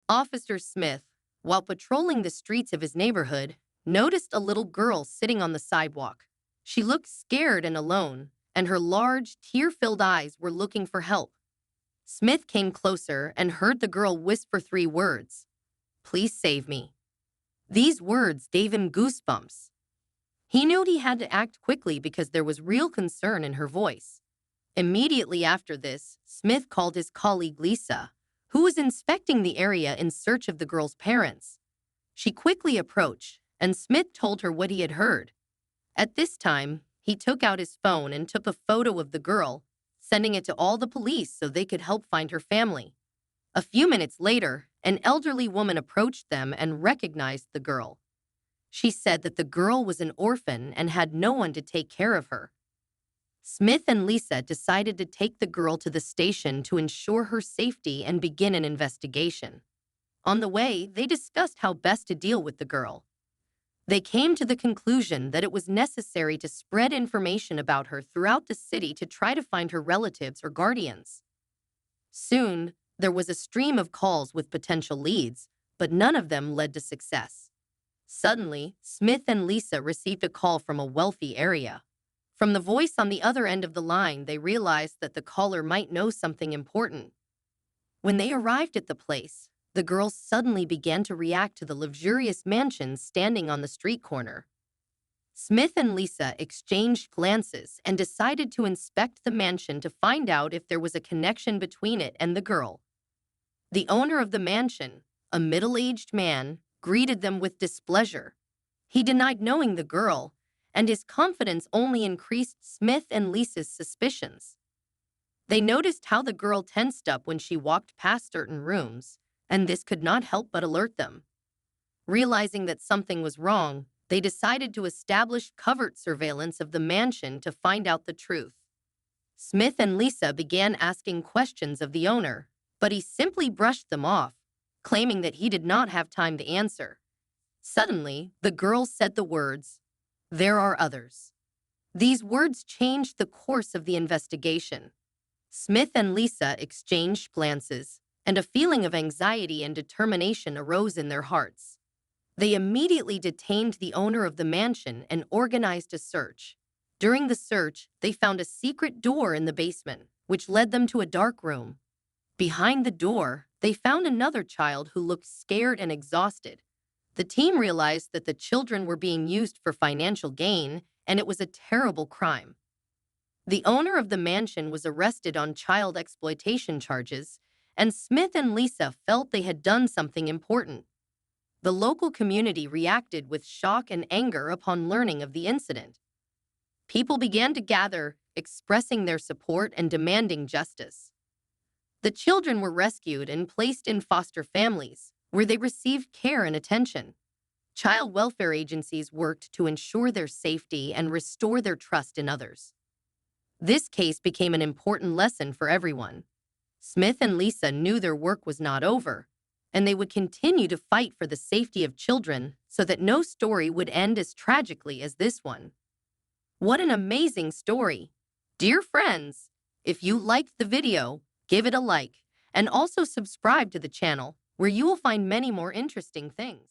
Officer Smith, while patrolling the streets of his neighborhood, noticed a little girl sitting on the sidewalk. She looked scared and alone, and her large, tear-filled eyes were looking for help. Smith came closer and heard the girl whisper three words, "Please save me." These words gave him goosebumps. He knew he had to act quickly because there was real concern in her voice. Immediately after this, Smith called his colleague Lisa, who was inspecting the area in search of the girl's parents. She quickly approached, and Smith told her what he had heard. At this time, he took out his phone and took a photo of the girl, sending it to all the police so they could help find her family. A few minutes later, an elderly woman approached them and recognized the girl. She said that the girl was an orphan and had no one to take care of her. Smith and Lisa decided to take the girl to the station to ensure her safety and begin an investigation. On the way, they discussed how best to deal with the girl. They came to the conclusion that it was necessary to spread information about her throughout the city to try to find her relatives or guardians. Soon, there was a stream of calls with potential leads, but none of them led to success. Suddenly, Smith and Lisa received a call from a wealthy area. From the voice on the other end of the line, they realized that the caller might know something important. When they arrived at the place, the girls suddenly began to react to the luxurious mansions standing on the street corner. Smith and Lisa exchanged glances and decided to inspect the mansion to find out if there was a connection between it and the girl. The owner of the mansion, a middle-aged man, greeted them with displeasure. He denied knowing the girl, and his confidence only increased Smith and Lisa's suspicions. They noticed how the girl tensed up when she walked past certain rooms, and this could not help but alert them. Realizing that something was wrong, they decided to establish covert surveillance of the mansion to find out the truth. Smith and Lisa began asking questions of the owner, but he simply brushed them off, claiming that he did not have time to answer. Suddenly, the girl said the words, "There are others." These words changed the course of the investigation. Smith and Lisa exchanged glances, and a feeling of anxiety and determination arose in their hearts. They immediately detained the owner of the mansion and organized a search. During the search, they found a secret door in the basement, which led them to a dark room. Behind the door, they found another child who looked scared and exhausted. The team realized that the children were being used for financial gain, and it was a terrible crime. The owner of the mansion was arrested on child exploitation charges, and Smith and Lisa felt they had done something important. The local community reacted with shock and anger upon learning of the incident. People began to gather, expressing their support and demanding justice. The children were rescued and placed in foster families, where they received care and attention. Child welfare agencies worked to ensure their safety and restore their trust in others. This case became an important lesson for everyone. Smith and Lisa knew their work was not over, and they would continue to fight for the safety of children so that no story would end as tragically as this one. What an amazing story! Dear friends, if you liked the video, give it a like, and also subscribe to the channel, where you will find many more interesting things.